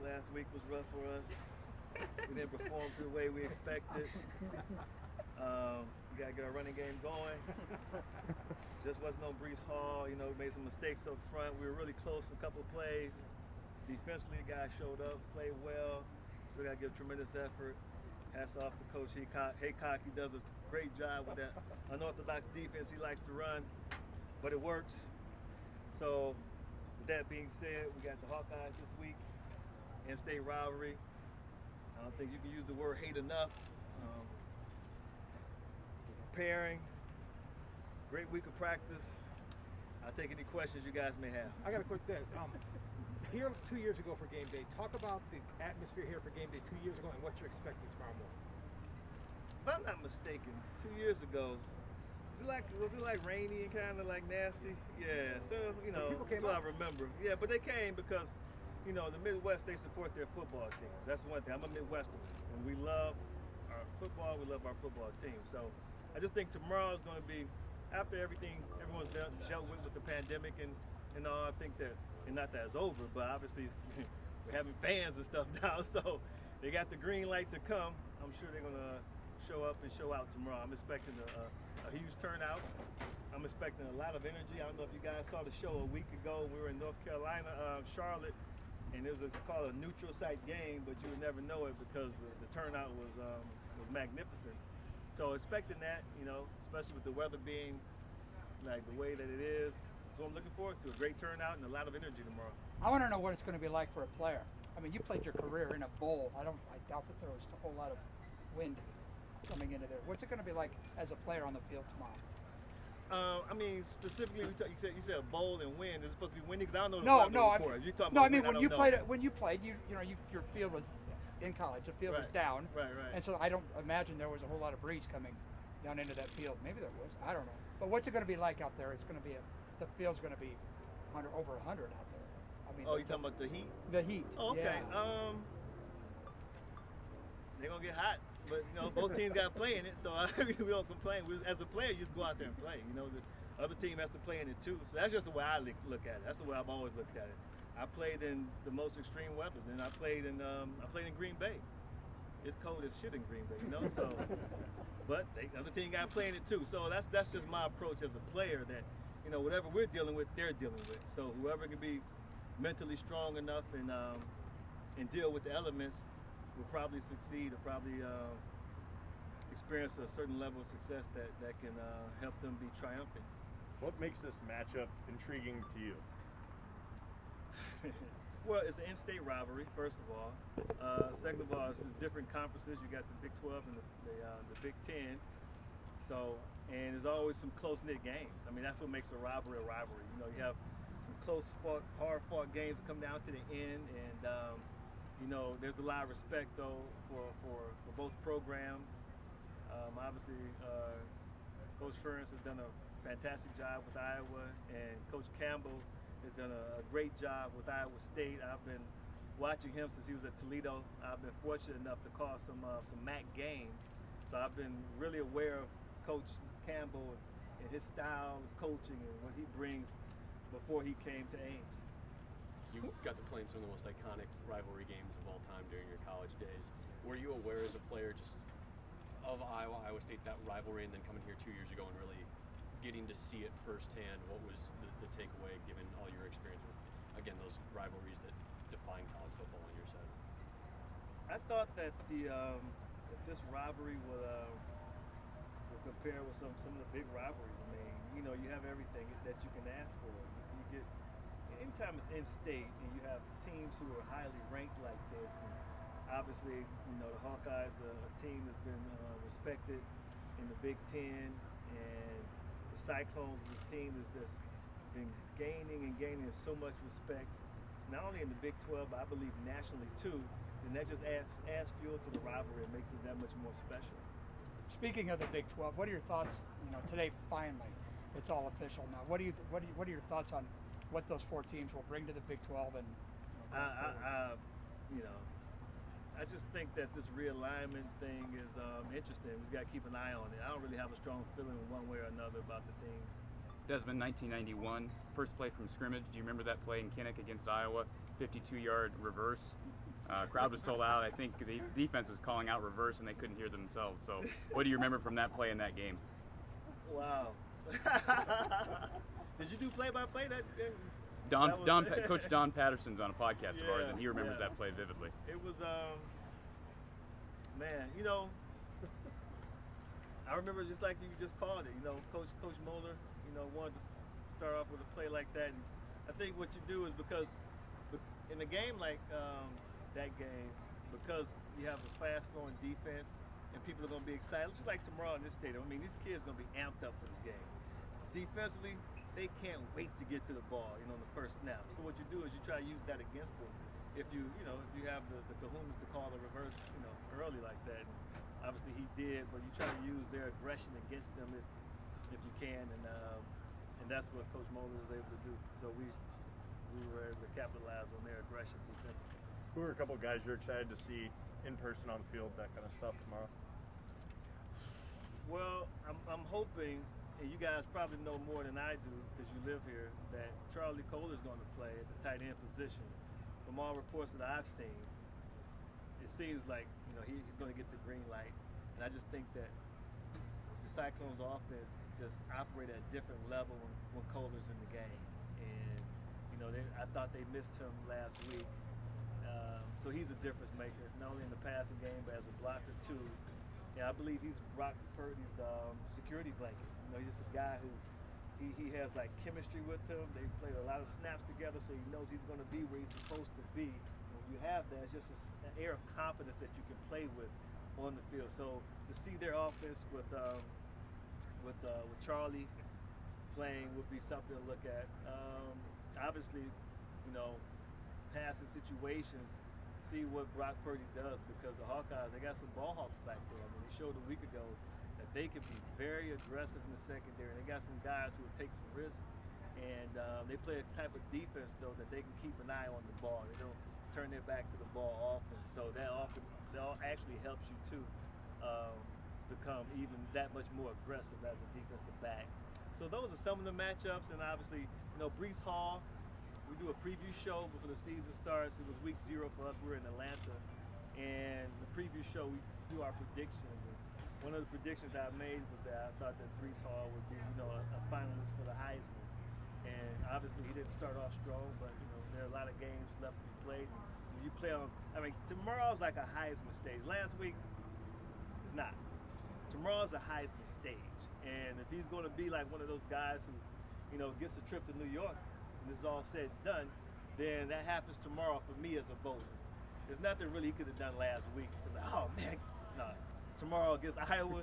Last week was rough for us. We didn't perform to the way we expected. We got to get our running game going. Just wasn't on Brees Hall. You know, we made some mistakes up front. We were really close in a couple of plays. Defensively, the guy showed up, played well. Still got to give tremendous effort. Hats off to Coach Haycock. He does a great job with that unorthodox defense he likes to run, but it works. So, with that being said, we got the Hawkeyes this week, in-state rivalry. I don't think you can use the word hate enough. We're preparing. Great week of practice. I'll take any questions you guys may have. I got a quick thing. Here 2 years ago for game day, talk about the atmosphere here for game day 2 years ago and what you're expecting tomorrow morning. If I'm not mistaken, 2 years ago, was it like rainy and kind of like nasty? Yeah, so, you know, that's what I remember. Yeah, but they came because, you know, the Midwest, they support their football teams. That's one thing. I'm a Midwesterner, and we love our football, we love our football team. So I just think tomorrow is going to be, after everything everyone's dealt with the pandemic and all, I think that, and not that it's over, but obviously we're having fans and stuff now, so they got the green light to come. I'm sure they're going to show up and show out tomorrow. I'm expecting a huge turnout. I'm expecting a lot of energy. I don't know if you guys saw the show a week ago. We were in North Carolina, Charlotte, and it was called a neutral site game, but you would never know it because the turnout was magnificent. So expecting that, you know, especially with the weather being like the way that it is. So I'm looking forward to a great turnout and a lot of energy tomorrow. I want to know what it's going to be like for a player. I mean, you played your career in a bowl. I doubt that there was a whole lot of wind coming into there. What's it going to be like as a player on the field tomorrow? I mean, specifically, you said a bowl and wind. Is it supposed to be windy? Because I don't know. I mean, when you played, your field was in college. The field was down. Right. And so I don't imagine there was a whole lot of breeze coming down into that field. Maybe there was. I don't know. But what's it going to be like out there? It's going to be the field's going to be over 100 out there. I mean, you talking about the heat? The heat. Oh, okay. Yeah. They're gonna get hot, but you know both teams got to play in it, so we don't complain. As a player, you just go out there and play. You know, the other team has to play in it too. So that's just the way I look at it. That's the way I've always looked at it. I played in the most extreme weathers, and I played in Green Bay. It's cold as shit in Green Bay, you know. So, but the other team got to play in it too. So that's just my approach as a player. That you know whatever we're dealing with, they're dealing with. So whoever can be mentally strong enough and deal with the elements will probably succeed or probably experience a certain level of success that can help them be triumphant. What makes this matchup intriguing to you? Well, it's an in-state rivalry, first of all. Second of all, it's different conferences. You got the Big 12 and the Big 10. So, and there's always some close-knit games. I mean, that's what makes a rivalry a rivalry. You know, you have some close-fought, hard-fought games that come down to the end, and you know, there's a lot of respect though for both programs. Obviously, Coach Ferentz has done a fantastic job with Iowa, and Coach Campbell has done a great job with Iowa State. I've been watching him since he was at Toledo. I've been fortunate enough to call some MAC games, so I've been really aware of Coach Campbell and his style of coaching and what he brings before he came to Ames. You got to play in some of the most iconic rivalry games of all time during your college days. Were you aware as a player just of Iowa State, that rivalry, and then coming here 2 years ago and really getting to see it firsthand? What was the takeaway given all your experience with, again, those rivalries that define college football on your side? I thought that that this rivalry will compare with some of the big rivalries. I mean, you know, you have everything that you can ask for. You get anytime it's in-state and you have teams who are highly ranked like this, and obviously, you know, the Hawkeyes, a team that's been respected in the Big Ten, and the Cyclones is a team that's been gaining so much respect, not only in the Big 12, but I believe nationally too, and that just adds fuel to the rivalry and makes it that much more special. Speaking of the Big 12, what are your thoughts? You know, today finally, it's all official now. What are your thoughts on what those four teams will bring to the Big 12? And I just think that this realignment thing is interesting. We got to keep an eye on it. I don't really have a strong feeling one way or another about the teams. Desmond, 1991, first play from scrimmage. Do you remember that play in Kinnick against Iowa? 52-yard reverse. Crowd was so loud. I think the defense was calling out reverse and they couldn't hear themselves. So, what do you remember from that play in that game? Wow. Did you do play-by-play? Coach Don Patterson's on a podcast of ours, and he remembers that play vividly. It was, man, you know, I remember just like you just called it. You know, Coach Moeller, you know, wanted to start off with a play like that. And I think what you do is because in a game like that game, because you have a fast-flowing defense and people are going to be excited, just like tomorrow in this stadium. I mean, these kids are going to be amped up for this game. Defensively, they can't wait to get to the ball, you know, on the first snap. So what you do is you try to use that against them. If you have the kahunas to call the reverse, you know, early like that. And obviously he did, but you try to use their aggression against them if you can, and that's what Coach Moeller was able to do. So we were able to capitalize on their aggression defensively. Who are a couple of guys you're excited to see in person on the field, that kind of stuff tomorrow? Well, I'm hoping, and you guys probably know more than I do because you live here, that Charlie Kohler's going to play at the tight end position. From all reports that I've seen, it seems like he's going to get the green light, and I just think that the Cyclones' offense just operate at a different level when Kohler's in the game, and I thought they missed him last week, so he's a difference maker, not only in the passing game but as a blocker too. And I believe he's Brock Purdy's security blanket. He's just a guy who he has like chemistry with him. They played a lot of snaps together, so he knows he's going to be where he's supposed to be. When you have that, it's just an air of confidence that you can play with on the field. So to see their offense with Charlie playing would be something to look at. Obviously, passing situations, see what Brock Purdy does, because the Hawkeyes, they got some ball hawks back there. I mean, they showed a week ago that they can be very aggressive in the secondary. They got some guys who will take some risks, and they play a type of defense though that they can keep an eye on the ball. They don't turn their back to the ball often, so that actually helps you too become even that much more aggressive as a defensive back. So those are some of the matchups, and obviously, Breece Hall. We do a preview show before the season starts. It was week 0 for us. We were in Atlanta, and the preview show we do our predictions. And one of the predictions that I made was that I thought that Breece Hall would be, a finalist for the Heisman. And obviously, he didn't start off strong, but there are a lot of games left to be played. When you play on, tomorrow's like a Heisman stage. Last week is not. Tomorrow's a Heisman stage, and if he's going to be like one of those guys who, gets a trip to New York, and this is all said and done, then that happens tomorrow for me as a voter. There's nothing really he could have done last week to like, oh man, no. Tomorrow against Iowa,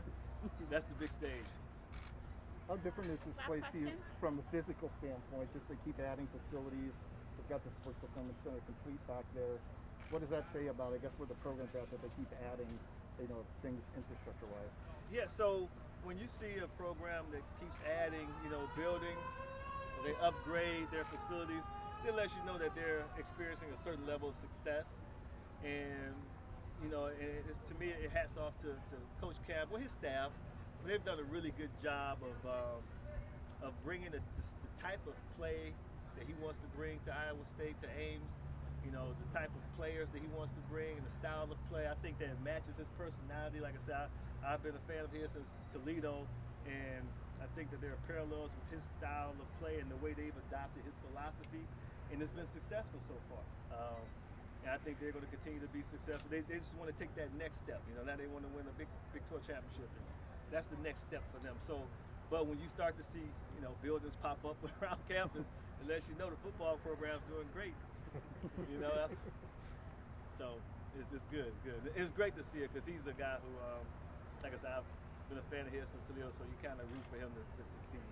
that's the big stage. How different is this place to you from a physical standpoint? Just to keep adding facilities. They've got the Sports Performance Center complete back there. What does that say about, I guess, where the program's at, that they keep adding, things infrastructure-wise? Yeah, so when you see a program that keeps adding, buildings, they upgrade their facilities, it lets you know that they're experiencing a certain level of success. And, to me, it hats off to Coach Campbell, his staff. They've done a really good job of bringing the type of play that he wants to bring to Iowa State, to Ames, the type of players that he wants to bring and the style of play. I think that matches his personality. Like I said, I've been a fan of his since Toledo, and I think that there are parallels with his style of play and the way they've adopted his philosophy, and it's been successful so far. And I think they're going to continue to be successful. They just want to take that next step. Now they want to win a Big 12 championship, and that's the next step for them. So, but when you start to see, buildings pop up around campus, it lets you know the football program's doing great. So it's good. It's great to see it because he's a guy who, like I said, I've been a fan of his since Toledo, so you kind of root for him to succeed.